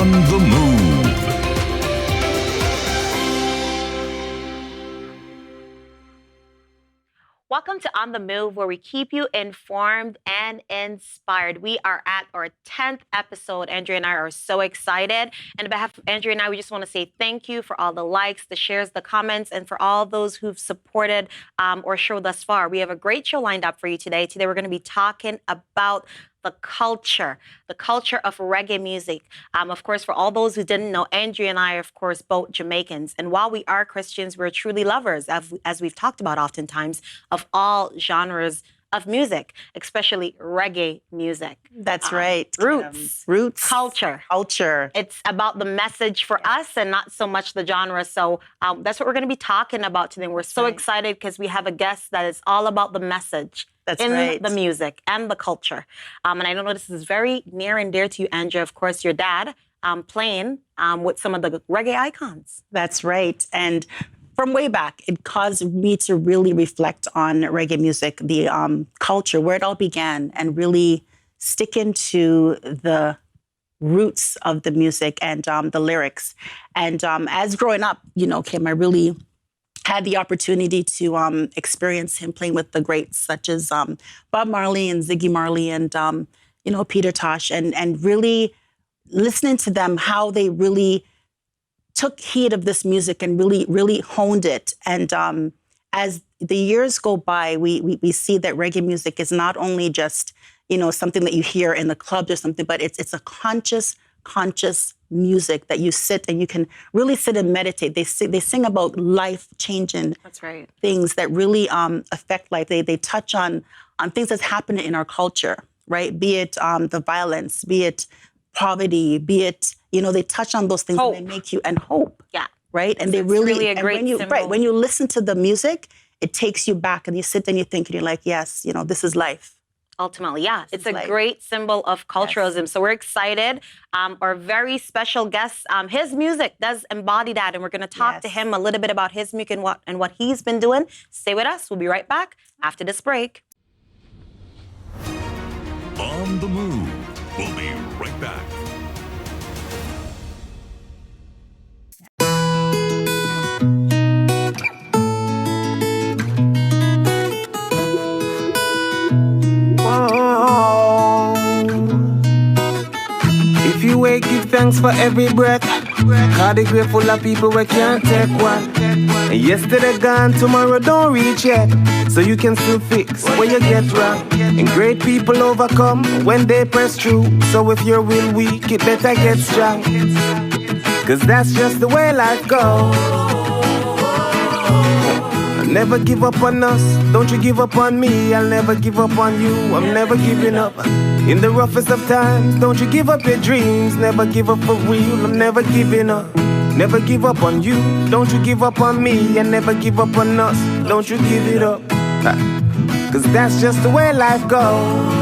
On the Move. Welcome to On the Move, where we keep you informed and inspired. We are at our 10th episode. Andrea and I are so excited. And on behalf of Andrea and I, we just want to say thank you for all the likes, the shares, the comments, and for all those who've supported our show thus far. We have a great show lined up for you today. Today, we're going to be talking about the culture of reggae music. Of course, for all those who didn't know, Andrea and I are, of course, both Jamaicans. And while we are Christians, we're truly lovers, as we've talked about oftentimes, of all genres of music, especially reggae music. That's right. Roots. Culture. It's about the message for us and not so much the genre. So that's what we're going to be talking about today. We're so excited because we have a guest that is all about the message. In the music and the culture. And I know this is very near and dear to you, Andrea. Of course, your dad playing with some of the reggae icons. That's right. And from way back, it caused me to really reflect on reggae music, the culture, where it all began, and really stick into the roots of the music and the lyrics. And as growing up, Kim, I really had the opportunity to experience him playing with the greats such as Bob Marley and Ziggy Marley and, Peter Tosh, and really listening to them, how they really took heed of this music and really, really honed it. And as the years go by, we see that reggae music is not only just, something that you hear in the clubs or something, but it's a conscious music that you sit and you can really sit and meditate. They sing about life-changing things that really affect life. They touch on things that's happening in our culture, right? Be it the violence, be it poverty, be it, they touch on those things and they make you, and hope. Yeah. Right? And they really, and when you listen to the music, it takes you back and you sit and you think and you're like, yes, this is life. Ultimately, yeah. It's a great symbol of culturalism. Yes. So we're excited. Our very special guest, his music does embody that. And we're going to talk to him a little bit about his music and what he's been doing. Stay with us. We'll be right back after this break. On the Move. We'll be right back. If you wake, give thanks for every breath. Cause the grave full of people we can't take one. And yesterday gone, tomorrow don't reach yet. So you can still fix what you get wrong. And great people overcome when they press through. So if your will weak, it better get strong. Cause that's just the way life goes. Never give up on us, don't you give up on me. I'll never give up on you, I'm never giving up. In the roughest of times, don't you give up your dreams. Never give up for real, I'm never giving up. Never give up on you, don't you give up on me. And never give up on us, don't you give it up. Cause that's just the way life goes.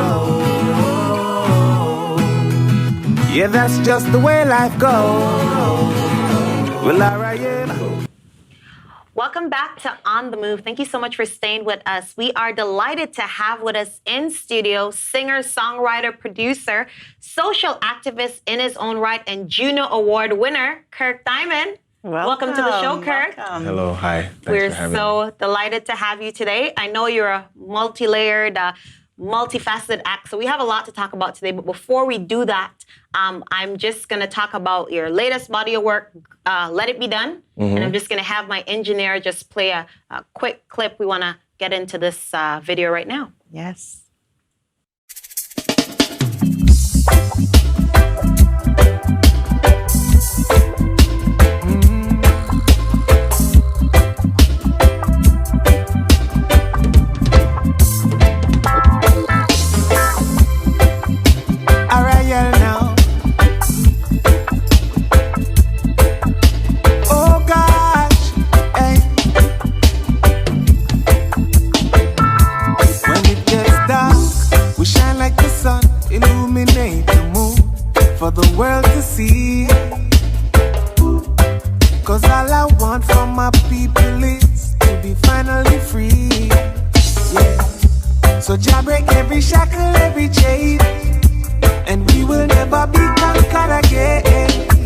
Yeah, that's just the way life goes. Well, alright, yeah. Welcome back to On the Move. Thank you so much for staying with us. We are delighted to have with us in studio singer, songwriter, producer, social activist in his own right, and Juno Award winner, Kirk Diamond. Welcome to the show, Kirk. Hello, hi. Thanks We're for having so me. delighted to have you today. I know you're a multi-layered, multifaceted act, so we have a lot to talk about today. But before we do that, I'm just going to talk about your latest body of work, Let It Be Done. And I'm just going to have my engineer just play a quick clip. We want to get into this video right now. Yes. For the world to see. Cause all I want from my people is to be finally free. Yeah. So Jah break every shackle, every chain, and we will never be conquered again.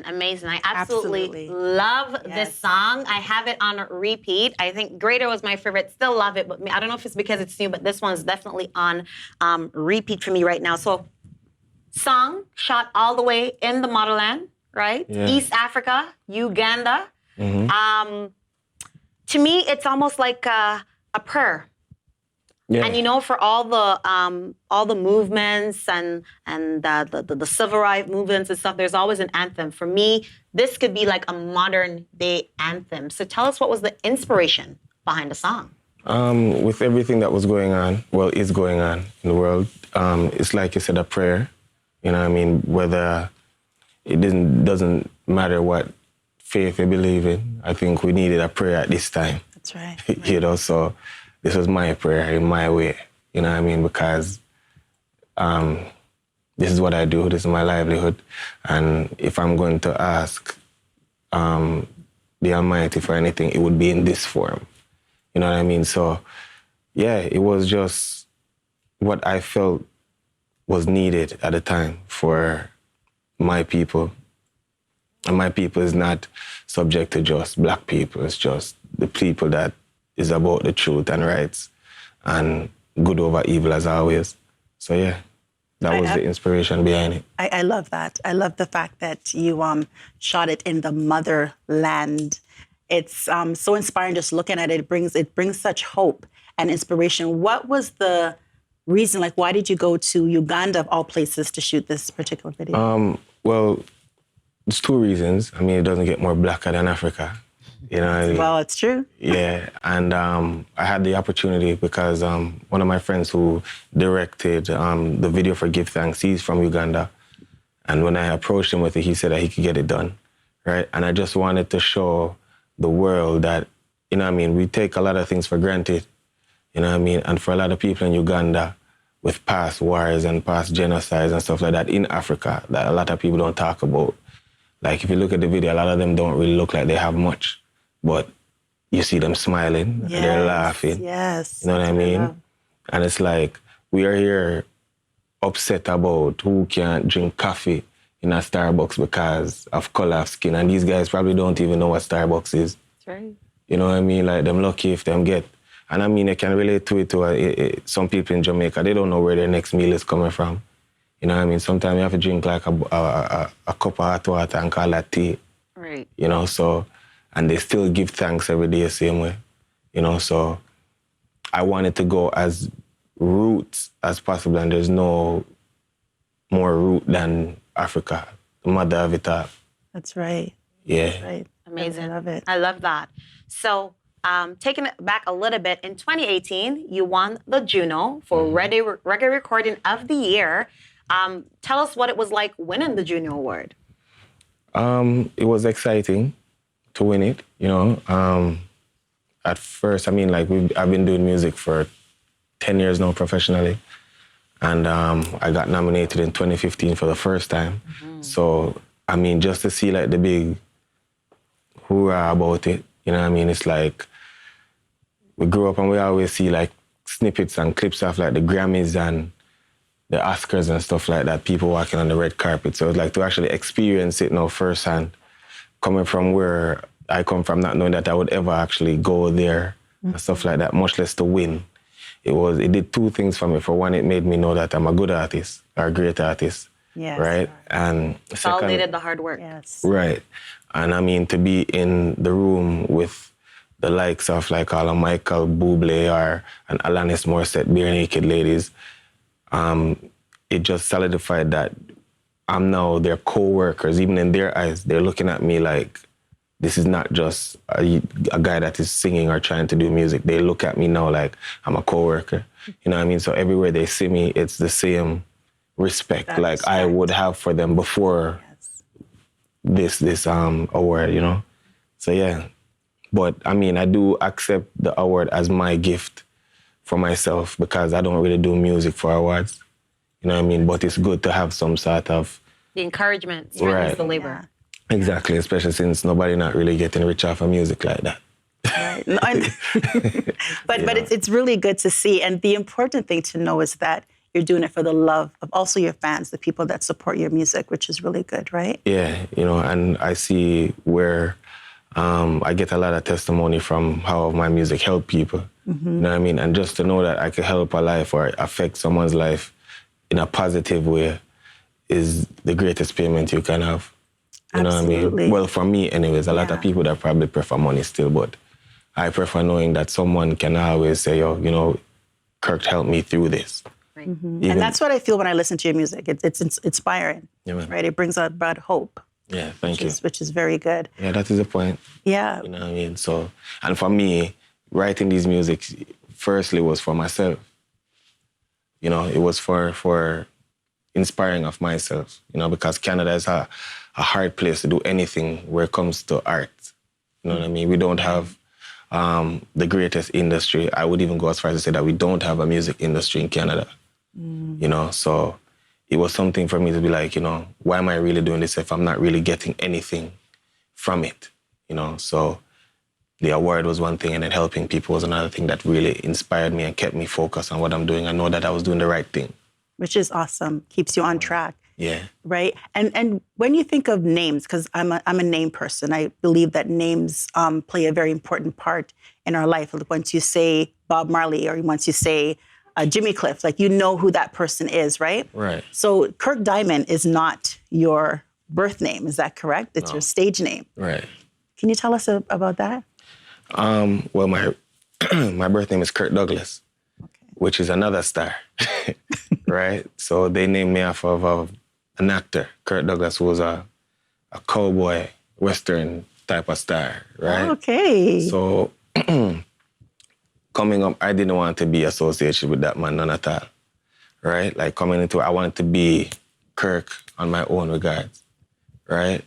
amazing. I absolutely Absolutely. love Yes. this song. I have it on repeat. I think Greater was my favorite. Still love it, but I don't know if it's because it's new, but this one's definitely on repeat for me right now. So, song shot all the way in the motherland, right? Yeah. East Africa, Uganda. Mm-hmm. To me, it's almost like a prayer. Yeah. And you know, for all the movements and the civil rights movements and stuff, there's always an anthem. For me, this could be like a modern day anthem. So tell us, what was the inspiration behind the song? With everything that was going on, is going on in the world, it's like you said, a prayer. You know what I mean? Whether it doesn't matter what faith you believe in, I think we needed a prayer at this time. That's right. You know, so this was my prayer in my way, you know what I mean? Because this is what I do, this is my livelihood. And if I'm going to ask the Almighty for anything, it would be in this form. You know what I mean? So, yeah, it was just what I felt was needed at the time for my people. And my people is not subject to just black people. It's just the people that is about the truth and rights and good over evil as always. So, yeah, that was the inspiration behind it. I love that. I love the fact that you shot it in the motherland. It's so inspiring just looking at it. It brings such hope and inspiration. What was the reason? Like, why did you go to Uganda, of all places, to shoot this particular video? Well, there's two reasons. I mean, it doesn't get more blacker than Africa. You know what I mean? Well, it's true. Yeah, and I had the opportunity because one of my friends who directed the video for Give Thanks, he's from Uganda. And when I approached him with it, he said that he could get it done, right? And I just wanted to show the world that, you know what I mean, we take a lot of things for granted, you know what I mean? And for a lot of people in Uganda, with past wars and past genocides and stuff like that in Africa, that a lot of people don't talk about. Like, if you look at the video, a lot of them don't really look like they have much. But you see them smiling, Yes, and they're laughing. Yes. You know what I mean? And it's like, we are here upset about who can't drink coffee in a Starbucks because of color of skin. And these guys probably don't even know what Starbucks is. That's right. You know what I mean? Like, them lucky if them get. And I mean, I can relate to it to some people in Jamaica. They don't know where their next meal is coming from. You know what I mean? Sometimes you have to drink like a cup of hot water and call that tea. Right. You know, so, and they still give thanks every day the same way. You know, so I wanted to go as roots as possible, and there's no more root than Africa, the mother of it all. That's right. Yeah. That's right. Amazing. I love it. I love that. So, taking it back a little bit, in 2018, you won the Juno for Reggae Recording of the Year. Tell us what it was like winning the Juno Award. It was exciting to win it, you know. At first, I mean, like, I've been doing music for 10 years now professionally. And I got nominated in 2015 for the first time. So, I mean, just to see, like, the big hoorah about it, you know what I mean? It's like, we grew up and we always see, like, snippets and clips of, like, the Grammys and the Oscars and stuff like that, people walking on the red carpet. So it's like to actually experience it now firsthand, coming from where I come from, not knowing that I would ever actually go there and stuff like that, much less to win. It did two things for me. For one, it made me know that I'm a good artist or a great artist, Yes. right? And All needed the hard work. Yes. right. And I mean, to be in the room with the likes of like all of Michael Bublé or and Alanis Morissette, Bare Naked Ladies, it just solidified that I'm now their co-workers. Even in their eyes, they're looking at me like, this is not just a guy that is singing or trying to do music. They look at me now like I'm a co-worker. You know what I mean? So everywhere they see me, it's the same respect That like I respect. would have for them before this award, you know? So yeah. But I mean, I do accept the award as my gift for myself because I don't really do music for awards. You know what I mean? But it's good to have some sort of... The encouragement strengthens Right. the labor. Exactly, especially since nobody not really getting rich off of music like that. Right. No, but it's really good to see. And the important thing to know is that you're doing it for the love of also your fans, the people that support your music, which is really good, right? Yeah, and I see where I get a lot of testimony from how my music helped people. You know what I mean? And just to know that I could help a life or affect someone's life in a positive way is the greatest payment you can have. You know what I mean? Well, for me anyways, a lot of people that probably prefer money still, but I prefer knowing that someone can always say, yo, Kirk helped me through this. Right. And that's what I feel when I listen to your music. It's inspiring, right? It brings about hope. Yeah, thank you. Which is very good. Yeah, that is the point. Yeah. You know what I mean? So, and for me, writing these music, firstly, was for myself. It was for inspiring of myself, because Canada is a hard place to do anything where it comes to art. You know what I mean? We don't have the greatest industry. I would even go as far as to say that we don't have a music industry in Canada. So it was something for me to be like, why am I really doing this if I'm not really getting anything from it? So the award was one thing, and then helping people was another thing that really inspired me and kept me focused on what I'm doing. I know that I was doing the right thing. Which is awesome. Keeps you on track. Yeah. Right? And when you think of names, because I'm a name person, I believe that names play a very important part in our life. Once you say Bob Marley or once you say Jimmy Cliff, like you know who that person is, right? Right. So Kirk Diamond is not your birth name, is that correct? It's your stage name. Right. Can you tell us about that? Well, my my birth name is Kirk Douglas, which is another star, right? So they named me off of an actor, Kirk Douglas, who was a cowboy, Western type of star, right? Okay. So coming up, I didn't want to be associated with that man, none at all, right? Like coming into it, I wanted to be Kirk on my own regards, right?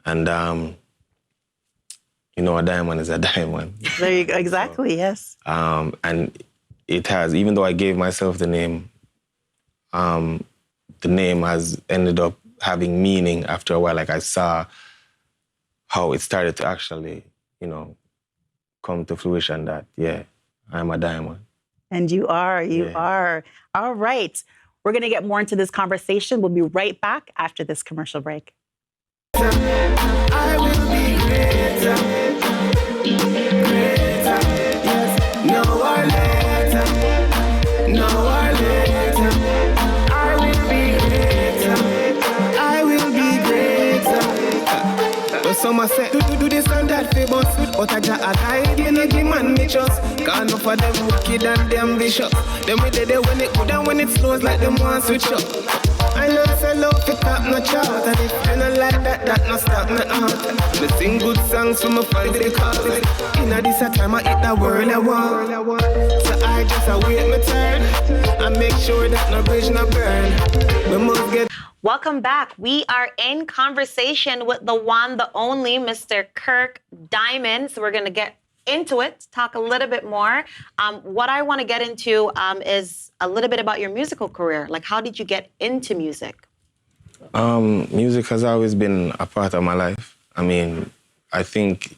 And, a diamond is a diamond. There you go, exactly, yes. And it has, even though I gave myself the name has ended up having meaning after a while. Like I saw how it started to actually, come to fruition that, I'm a diamond. And you are. All right. We're going to get more into this conversation. We'll be right back after this commercial break. I will be greater, yes, no or later, I will be greater, but some say, do this and that for boss, but I just a guide, give man me trust, cause enough of them wicked and them vicious, them with it when it good and when it slows like them want switch up. I know say love pick up no chart, and if you not like that no stop no heart. Me sing good songs for my fans because inna this a time I hit the world I want. So I just await my turn and make sure that no bridge no burn. We must get. Welcome back. We are in conversation with the one, the only, Mr. Kirk Diamond. So we're going to get into it, talk a little bit more. What I want to get into is a little bit about your musical career. Like, how did you get into music? Music has always been a part of my life. I mean, I think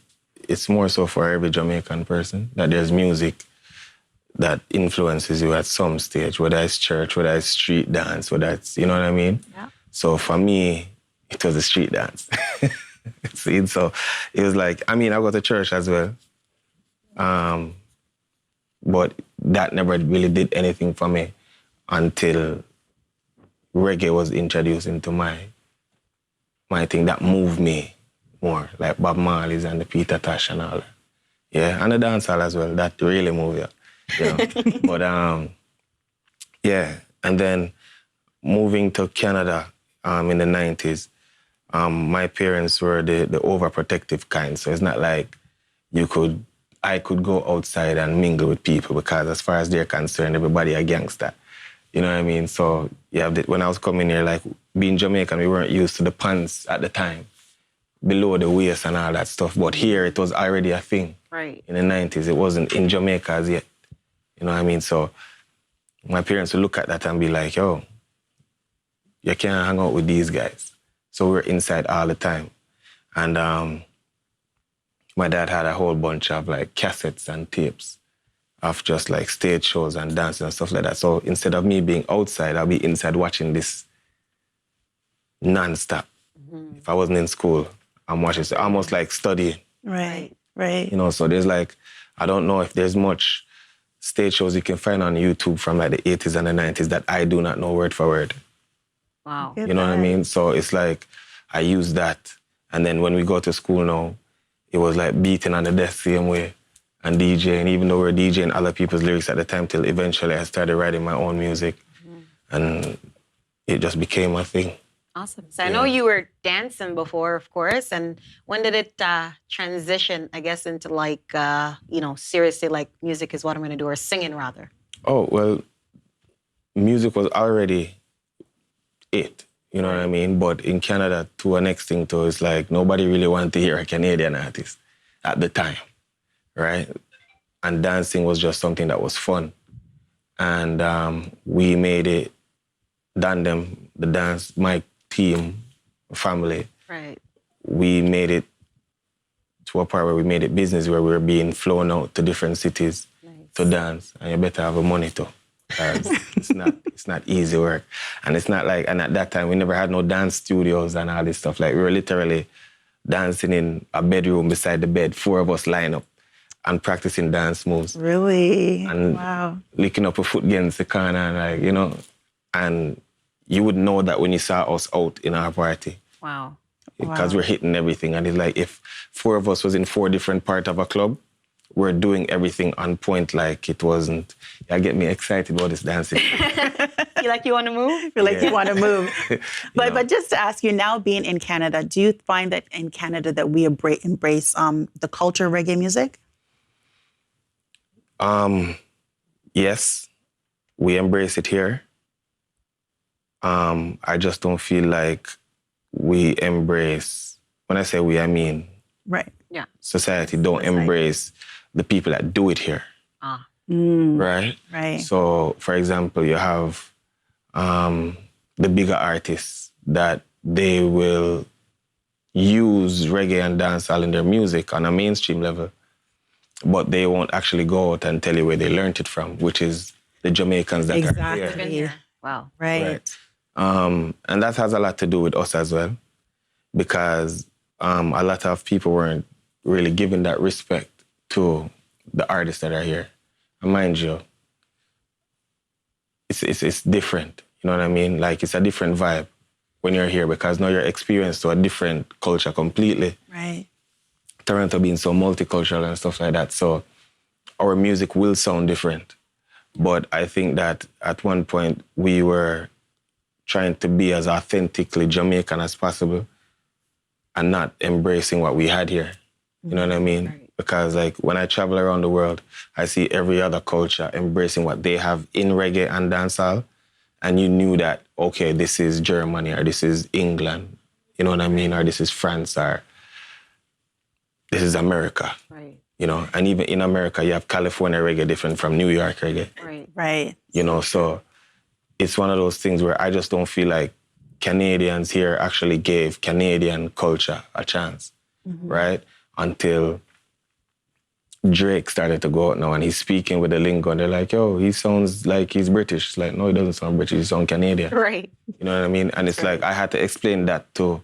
it's more so for every Jamaican person that there's music that influences you at some stage, whether it's church, whether it's street dance, whether it's, you know what I mean? Yeah. So for me, it was a street dance. See, so it was like, I mean, I go to church as well. But that never really did anything for me until reggae was introduced into my thing that moved me more, like Bob Marley's and the Peter Tosh and all that. Yeah, and the dancehall as well, that really moved you. But and then moving to Canada in the 90s, my parents were the overprotective kind, so it's not like I could go outside and mingle with people because as far as they're concerned, everybody a gangster. You know what I mean? So, when I was coming here, like, being Jamaican, we weren't used to the pants at the time, below the waist and all that stuff. But here, it was already a thing. Right. In the 90s, it wasn't in Jamaica as yet. You know what I mean? So, my parents would look at that and be like, yo, you can't hang out with these guys. So, we're inside all the time. And my dad had a whole bunch of, like, cassettes and tapes of just like stage shows and dancing and stuff like that. So instead of me being outside, I'll be inside watching this non-stop. If I wasn't in school, I'm watching, so almost like studying. Right. Right. You know, so there's like, I don't know if there's much stage shows you can find on YouTube from like the 80s and the 90s that I do not know word for word. Wow. Good. You know what I mean? So it's like, I use that. And then when we go to school now, it was like beating on the desk same way and DJing, even though we were DJing other people's lyrics at the time, till eventually I started writing my own music. And it just became a thing. Awesome. So I know you were dancing before, of course. And when did it transition, I guess, into like, seriously, like music is what I'm going to do, or singing rather? Oh, well, music was already it, you know what I mean? But in Canada, to a next thing too, it's like nobody really wanted to hear a Canadian artist at the time, right? And dancing was just something that was fun. And we made it, the dance, my team, family, Right. we made it to a part where we made it business, where we were being flown out to different cities to dance, and you better have the money to. It's not easy work. And it's not like, and at that time we never had no dance studios and all this stuff. Like we were literally dancing in a bedroom beside the bed, 4 of us line up and practicing dance moves. Really? And wow. licking up a foot against the corner and like, you know, and you would know that when you saw us out in our party. Wow. Because we're hitting everything. And it's like if 4 of us was in 4 different parts of a club, we're doing everything on point like it wasn't. Yeah, get me excited about this dancing. You like you want to move? Feel like you want to move. know. But just to ask you, now being in Canada, do you find that in Canada that we embrace the culture of reggae music? Yes, we embrace it here. I just don't feel like we embrace, when I say we, I mean Right. Yeah. society don't embrace the people that do it here. Right? Right. So, for example, you have the bigger artists that they will use reggae and dancehall in their music on a mainstream level, but they won't actually go out and tell you where they learned it from, which is the Jamaicans that are here. Been here. Wow. Right. And that has a lot to do with us as well, because a lot of people weren't really giving that respect to the artists that are here. And mind you, it's different. You know what I mean? Like, it's a different vibe when you're here, because now you're experienced to a different culture completely. Right. Toronto being so multicultural and stuff like that. So our music will sound different. But I think that at one point we were trying to be as authentically Jamaican as possible and not embracing what we had here. You know what I mean? Right. Because like when I travel around the world, I see every other culture embracing what they have in reggae and dancehall. And you knew that, okay, this is Germany, or this is England, you know what I mean? Or this is France, or this is America. Right. You know, and even in America, you have California reggae different from New York reggae. Right. Right. You know, so it's one of those things where I just don't feel like Canadians here actually gave Canadian culture a chance, right? Until Drake started to go out now and he's speaking with the lingo and they're like, yo, he sounds like he's British. It's like, no, he doesn't sound British, he sounds Canadian. Right. You know what I mean? And it's like, I had to explain that to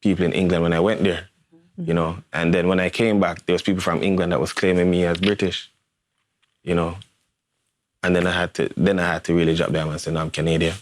people in England when I went there, you know? And then when I came back, there was people from England that was claiming me as British, you know? And then I had to really drop them and say, no, I'm Canadian.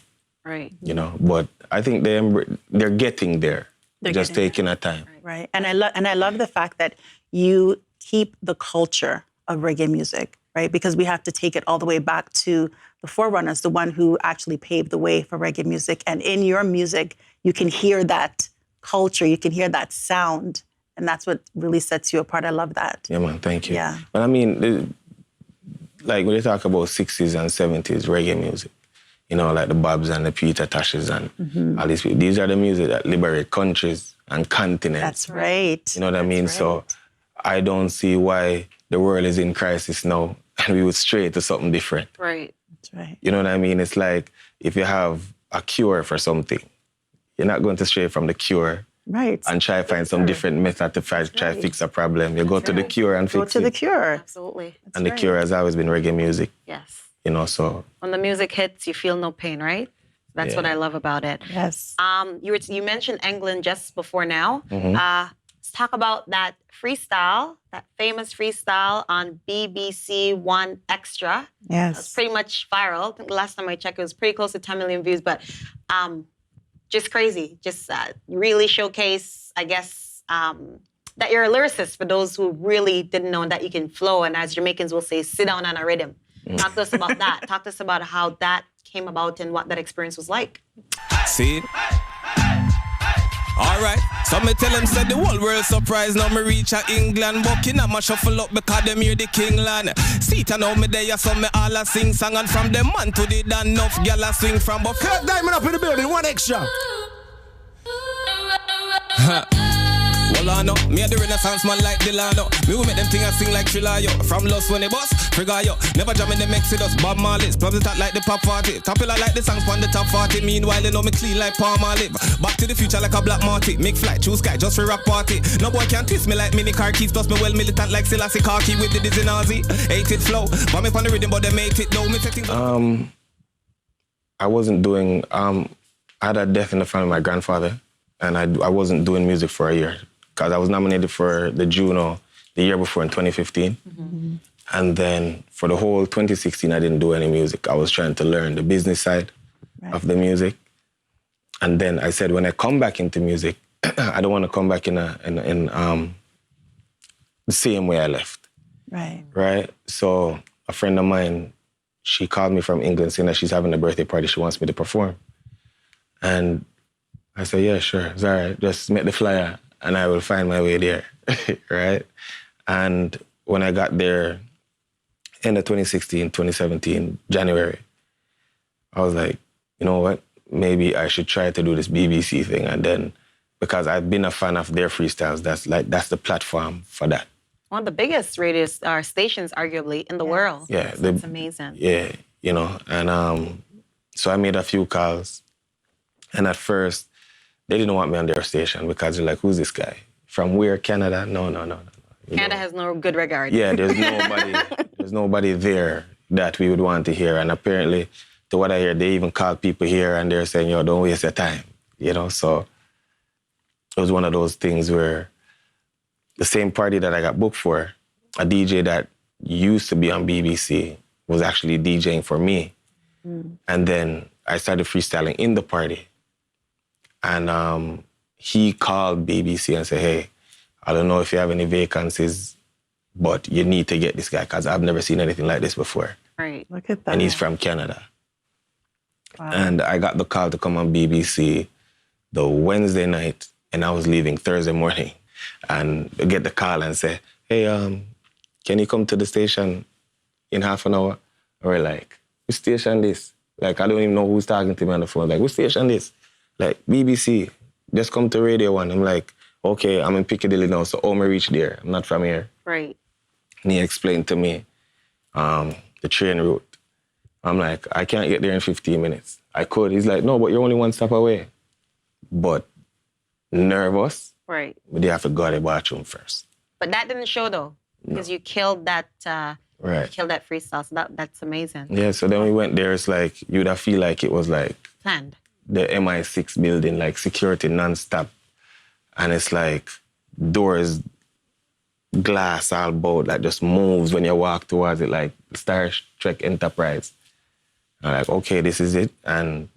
Right. You know, but I think they're getting there. They're just getting taking a time. Right. And I love the fact that you keep the culture of reggae music, right? Because we have to take it all the way back to the forerunners, the one who actually paved the way for reggae music. And in your music, you can hear that culture, you can hear that sound. And that's what really sets you apart. I love that. Yeah, man, thank you. Yeah. But I mean, like when you talk about 60s and 70s reggae music, you know, like the Bobs and the Peter Toshes and all these people, these are the music that liberate countries and continents. That's right. You know what I mean? Right. So I don't see why the world is in crisis now and we would stray to something different. Right. That's right. You know what I mean? It's like if you have a cure for something, you're not going to stray from the cure Right. and try to find some different method to try to fix a problem. You go to the Cure and fix it. Go to the Cure. Absolutely. And the Cure has always been reggae music, Yes. you know, so. When the music hits, you feel no pain, right? That's what I love about it. Yes. You mentioned England just before now. Mm-hmm. Let's talk about that freestyle, that famous freestyle on BBC One Extra. Yes. It's pretty much viral. I think the last time I checked, it was pretty close to 10 million views, but just crazy. Just really showcase, I guess, that you're a lyricist for those who really didn't know that you can flow. And as Jamaicans will say, sit down on a rhythm. Talk to us about that. Talk to us about how that came about and what that experience was like. See? Alright, so me tell them said the whole world surprised. Now me reach a England, Buckingham a shuffle up because them hear the Kingland. See it now me there, so me all a sing song. And from the man to the dan, enough gal a swing from. But Kirk Diamond up in the building, One Extra. Well, I know, me a the Renaissance man like Delano. Me will make them thing I sing like Thriller, yo. From Lost when they bust, Frigga, yo. Never jam in the Exodus, Bob Marley's. Plums it out like the Pop 40. Popular like the songs on the top 40. Meanwhile, you know me clean like Palm Olive. Back to the future like a Black Marty. Make flight, choose sky, just for rock party. No boy can twist me like mini car keys. Plus me well militant like Selassie Khaki with the Dizzy Nazi. 8-it flow, but me on the rhythm, but they made it. No, me setting. I wasn't doing, I had a death in the family of my grandfather, and I wasn't doing music for a year. Because I was nominated for the Juno the year before in 2015. Mm-hmm. And then for the whole 2016, I didn't do any music. I was trying to learn the business side of the music. And then I said, when I come back into music, I don't want to come back in the same way I left. Right. Right? So a friend of mine, she called me from England saying that she's having a birthday party. She wants me to perform. And I said, yeah, sure. It's all right. Just make the flyer and I will find my way there, right? And when I got there, end of 2016, 2017, January, I was like, you know what? Maybe I should try to do this BBC thing. And then, because I've been a fan of their freestyles, that's the platform for that. One of the biggest radio stations, arguably, in the world. Yeah. That's amazing. Yeah, you know, and so I made a few calls. And at first, they didn't want me on their station because they're like, who's this guy? From where? Canada? No. Canada has no good regard. Yeah, there's nobody there that we would want to hear. And apparently, to what I hear, they even call people here and they're saying, yo, don't waste your time. You know, so it was one of those things where the same party that I got booked for, a DJ that used to be on BBC was actually DJing for me. And then I started freestyling in the party. And he called BBC and said, hey, I don't know if you have any vacancies, but you need to get this guy because I've never seen anything like this before. Right. Look at that. And he's from Canada. Wow. And I got the call to come on BBC the Wednesday night, and I was leaving Thursday morning. And I get the call and say, hey, can you come to the station in half an hour? And we're like, who station this? Like, I don't even know who's talking to me on the phone. Like, who station this? Like, BBC, just come to Radio 1. I'm like, okay, I'm in Piccadilly now, so how me reach there? I'm not from here. Right. And he explained to me the train route. I'm like, I can't get there in 15 minutes. I could. He's like, no, but you're only one stop away. But nervous, Right. but you have to go to the bathroom first. But that didn't show, though, because you killed that Right. you killed that freestyle, so that's amazing. Yeah, so then we went there. It's like, you'd have feel like it was like Planned. the MI6 building, like security nonstop. And it's like doors, glass all about, like just moves when you walk towards it, like Star Trek Enterprise. I'm like, okay, this is it. And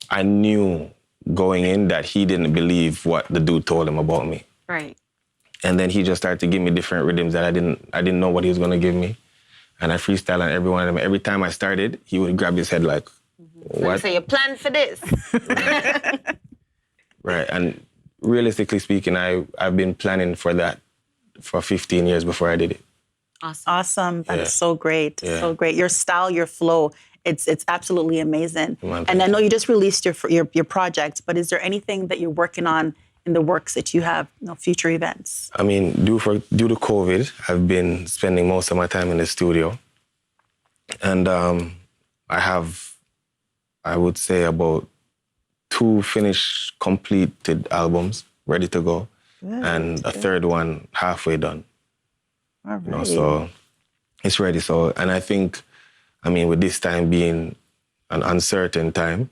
I knew going in that he didn't believe what the dude told him about me. Right. And then he just started to give me different rhythms that I didn't know what he was gonna give me. And I freestyle on every one of them. Every time I started, he would grab his head like, what? So you planned for this. Right, and realistically speaking, I've been planning for that for 15 years before I did it. Awesome. That is Yeah. so great. Yeah. So great. Your style, your flow, it's absolutely amazing. Well, And I thank know you just released your project, but is there anything that you're working on in the works that you have, future events? I mean, due to COVID, I've been spending most of my time in the studio. And I have, I would say, about 2 finished, completed albums ready to go, and a third one halfway done. All right. You know, so it's ready. So, and I think, I mean, with this time being an uncertain time,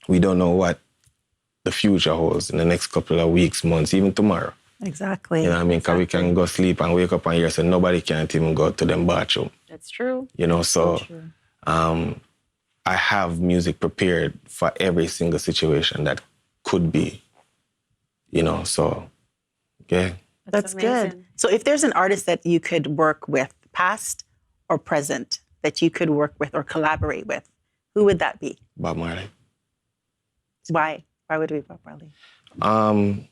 we don't know what the future holds in the next couple of weeks, months, even tomorrow. Exactly. You know what I mean? Because we can go sleep and wake up and hear, so nobody can't even go to them bathroom. That's true. You know, so I have music prepared for every single situation that could be, you know, so, yeah. That's good. amazing. So if there's an artist that you could work with, past or present, that you could work with or collaborate with, who would that be? Bob Marley. Why? Why would it be Bob Marley?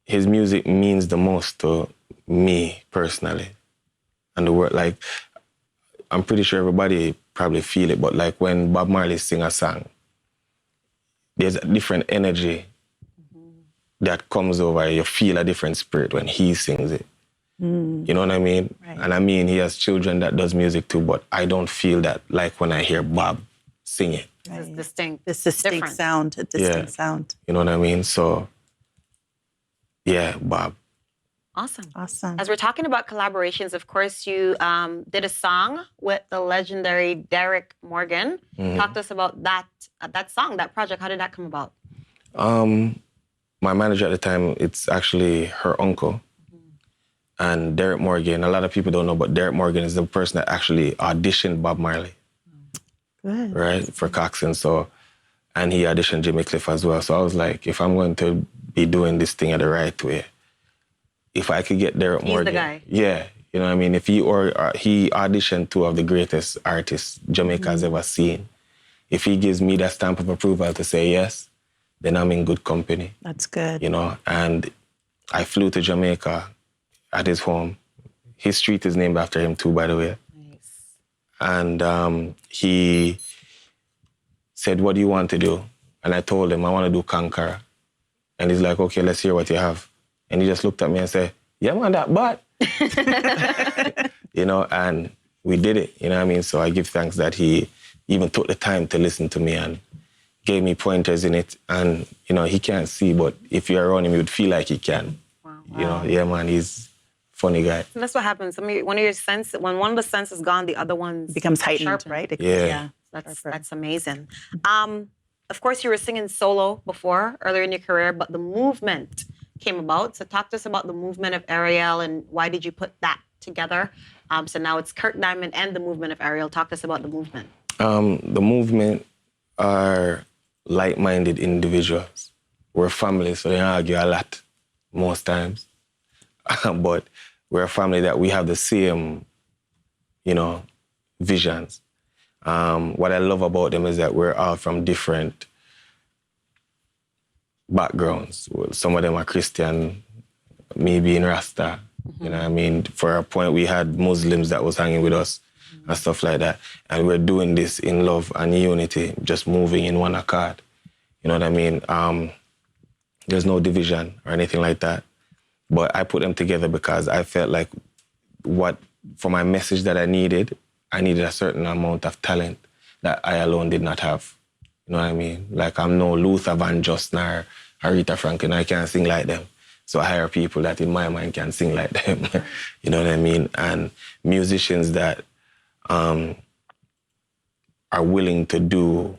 His music means the most to me personally. And the word, like, I'm pretty sure everybody probably feel it, but like when Bob Marley sing a song, there's a different energy that comes over. You feel a different spirit when he sings it. You know what I mean? Right. And I mean, he has children that does music too, but I don't feel that like when I hear Bob sing it. This is distinct. This distinct Different. sound, a distinct sound. You know what I mean? So, yeah, Bob. Awesome. Awesome. As we're talking about collaborations, of course, you did a song with the legendary Derrick Morgan. Talk to us about that song, that project. How did that come about? My manager at the time, it's actually her uncle. And Derrick Morgan, a lot of people don't know, but Derrick Morgan is the person that actually auditioned Bob Marley. Good. Right, for Coxsone. So, and he auditioned Jimmy Cliff as well. So I was like, if I'm going to be doing this thing the right way, if I could get Derrick Morgan. He's the guy. Yeah, you know what I mean? If he auditioned 2 of the greatest artists Jamaica has ever seen, if he gives me that stamp of approval to say yes, then I'm in good company. That's good. You know, and I flew to Jamaica at his home. His street is named after him too, by the way. Nice. And he said, what do you want to do? And I told him, I want to do Conqueror. And he's like, okay, let's hear what you have. And he just looked at me and said, yeah, man, that but. You know, and we did it, you know what I mean? So I give thanks that he even took the time to listen to me and gave me pointers in it. And, you know, he can't see, but if you're around him, you would feel like he can. Wow. You know, yeah, man, he's funny guy. And that's what happens. I mean, when one of the senses is gone, the other one Becomes heightened, sharpened. right? Yeah. That's amazing. Of course, you were singing solo before, earlier in your career, but the movement came about. So talk to us about the movement of Ariel and why did you put that together? So now it's Kirk Diamond and the movement of Ariel. Talk to us about the movement. The movement are like-minded individuals. We're family, so they argue a lot most times. But we're a family that we have the same, you know, visions. What I love about them is that we're all from different backgrounds. Some of them are Christian, me being Rasta. You know what I mean? For a point, we had Muslims that was hanging with us and stuff like that. And we're doing this in love and unity, just moving in one accord. You know what I mean? There's no division or anything like that. But I put them together because I felt like for my message that I needed a certain amount of talent that I alone did not have. You know what I mean? Like, I'm no Luther Vandross nor Aretha Franklin. I can't sing like them. So I hire people that in my mind can sing like them. You know what I mean? And musicians that are willing to do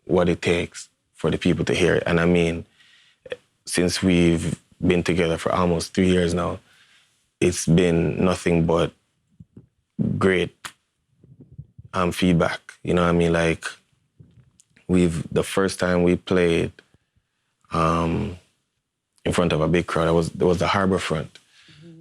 what it takes for the people to hear it. And I mean, since we've been together for almost 3 years now, it's been nothing but great feedback. You know what I mean? Like, the first time we played in front of a big crowd, there was the harbor front.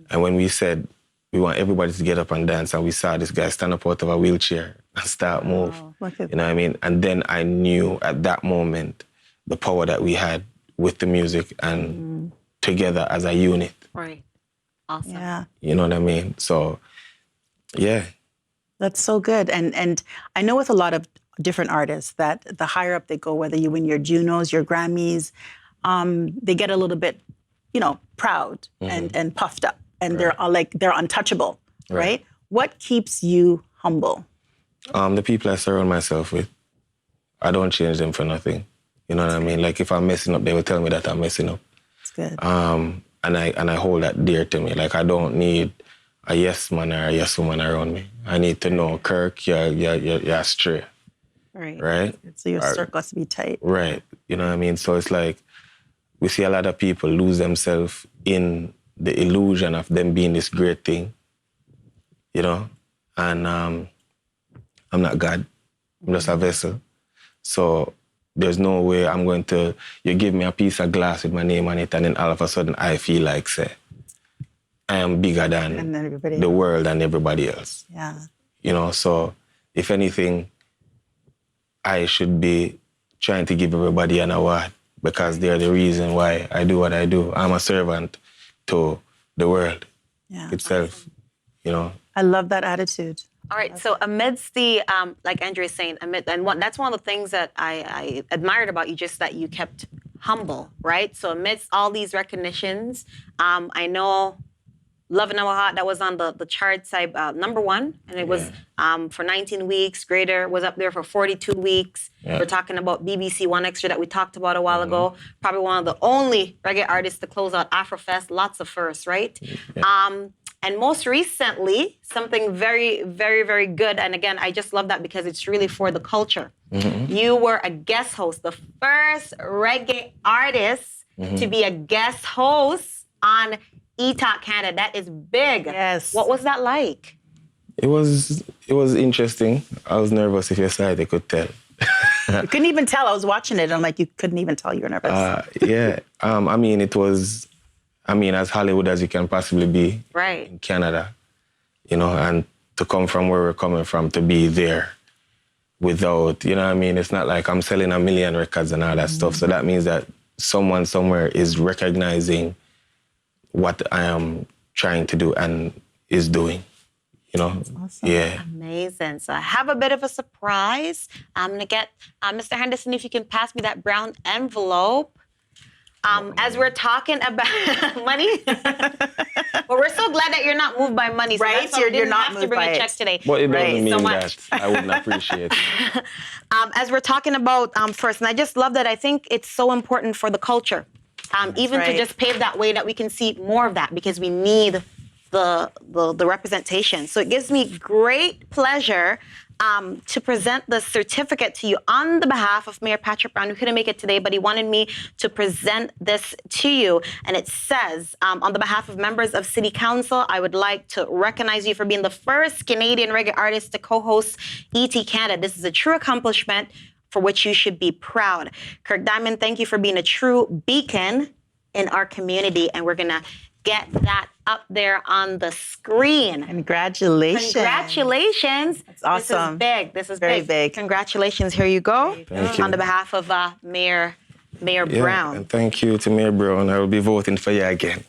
And when we said we want everybody to get up and dance, and we saw this guy stand up out of a wheelchair and start move. You know what I mean? And then I knew at that moment the power that we had with the music and together as a unit. Right. Awesome. Yeah. You know what I mean? So, yeah. That's so good. And I know with a lot of different artists that the higher up they go, whether you win your Junos, your Grammys, they get a little bit, you know, proud and puffed up. And they're untouchable, right? What keeps you humble? The people I surround myself with, I don't change them for nothing. You know what I mean? Like if I'm messing up, they will tell me that I'm messing up. It's good. And I hold that dear to me. Like I don't need a yes man or a yes woman around me. I need to know, Kirk, you're straight. Right? So your circle has to be tight. Right. You know what I mean? So it's like we see a lot of people lose themselves in the illusion of them being this great thing, you know? And I'm not God. I'm just a vessel. So there's no way I'm going to, you give me a piece of glass with my name on it and then all of a sudden I feel like, say, I am bigger than the world and everybody else. Yeah. You know, so if anything, I should be trying to give everybody an award because they're the reason why I do what I do. I'm a servant to the world itself, you know. I love that attitude. All right, so amidst the, like Andrea is saying, that's one of the things that I admired about you, just that you kept humble, right? So amidst all these recognitions, I know Love in Our Heart, that was on the charts, #1, and it was for 19 weeks. Greater was up there for 42 weeks. We're talking about BBC One Extra that we talked about a while ago. Probably one of the only reggae artists to close out Afrofest. Lots of firsts, right? And most recently, something very, very, very good. And again, I just love that because it's really for the culture. You were a guest host, the first reggae artist to be a guest host on E-Talk Canada. That is big. Yes. What was that like? It was interesting. I was nervous, if your side, they could tell. You couldn't even tell. I was watching it. I'm like, you couldn't even tell you were nervous. I mean, it was, as Hollywood as you can possibly be in Canada, you know, and to come from where we're coming from, to be there without, you know what I mean? It's not like I'm selling 1 million records and all that stuff. So that means that someone somewhere is recognizing what I am trying to do and is doing, you know? Awesome. Yeah. Amazing. So I have a bit of a surprise. I'm going to get, Mr. Henderson, if you can pass me that brown envelope. As we're talking about money, well, we're so glad that you're not moved by money. So Right? You're not have moved to bring by a check it. today. But it doesn't mean so much. that I wouldn't appreciate it. As we're talking about first, and I just love that. I think it's so important for the culture, even to just pave that way that we can see more of that, because we need the representation. So it gives me great pleasure to present the certificate to you on the behalf of Mayor Patrick Brown, who couldn't make it today, but he wanted me to present this to you. And it says, on the behalf of members of City Council, I would like to recognize you for being the first Canadian reggae artist to co-host ET Canada. This is a true accomplishment for which you should be proud. Kirk Diamond, thank you for being a true beacon in our community. And we're going to get that up there on the screen. Congratulations. Congratulations. That's awesome. This is big. This is very big. Congratulations. Here you go. Thank you. On the behalf of Mayor Brown. And thank you to Mayor Brown. I will be voting for you again.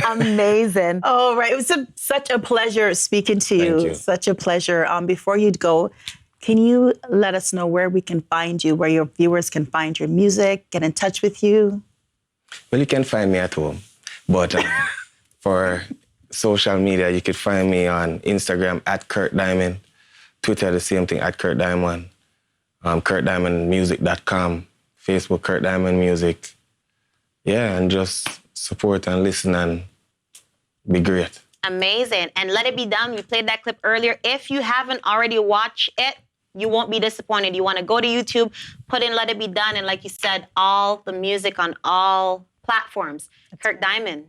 Amazing. Oh, right. It was such a pleasure speaking to you. Thank you. Such a pleasure. Before you'd go, can you let us know where we can find you, where your viewers can find your music, get in touch with you? Well, you can find me at home. But for social media, you could find me on Instagram at Kirk Diamond, Twitter, the same thing, at Kirk Diamond, KirkDiamondMusic.com, Facebook, Kirk Diamond Music. Yeah, and just support and listen and be great. Amazing. And Let It Be Done, we played that clip earlier. If you haven't already watched it, you won't be disappointed. You want to go to YouTube, put in Let It Be Done, and like you said, all the music on all platforms. Kirk Diamond.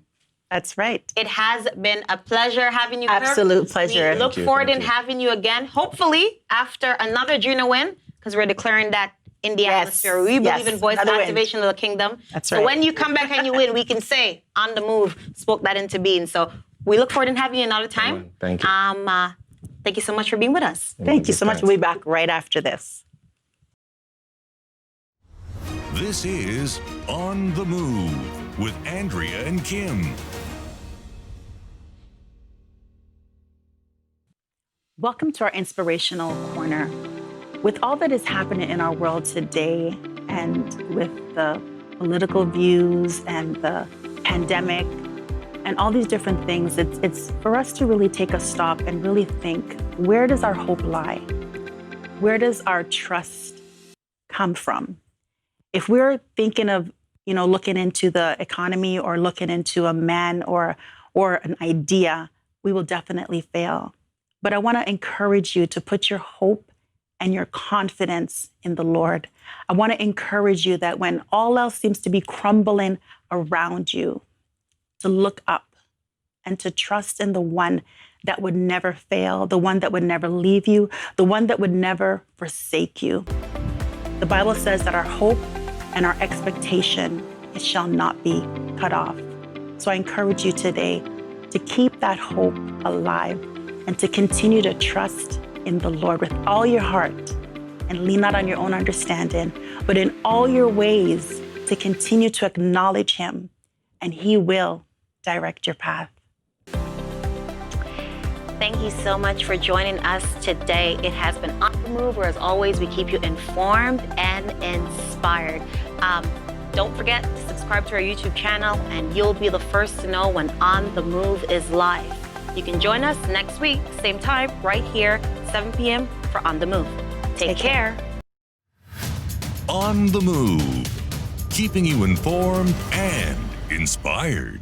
That's right. It has been a pleasure having you, Kirk. Absolute pleasure. We look forward in having you again, hopefully after another Juno win, because we're declaring that in the atmosphere. We believe in voice activation of the kingdom. That's right. So when you come back and you win, we can say, on the move, spoke that into being. So we look forward in having you another time. Thank you. Thank you so much for being with us. Thank you so much. We'll be back right after this. This is On the Move with Andrea and Kim. Welcome to our Inspirational Corner. With all that is happening in our world today, and with the political views and the pandemic and all these different things, it's for us to really take a stop and really think, where does our hope lie? Where does our trust come from. If we're thinking of, looking into the economy or looking into a man or an idea, we will definitely fail. But I want to encourage you to put your hope and your confidence in the Lord. I want to encourage you that when all else seems to be crumbling around you, to look up and to trust in the one that would never fail, the one that would never leave you, the one that would never forsake you. The Bible says that our hope and our expectation, it shall not be cut off. So I encourage you today to keep that hope alive and to continue to trust in the Lord with all your heart and lean not on your own understanding, but in all your ways to continue to acknowledge him, and he will direct your path. Thank you so much for joining us today. It has been On the Move, where as always, we keep you informed and inspired. Don't forget to subscribe to our YouTube channel, and you'll be the first to know when On the Move is live. You can join us next week, same time, right here, 7 p.m. for On the Move. Take care. On the Move, keeping you informed and inspired.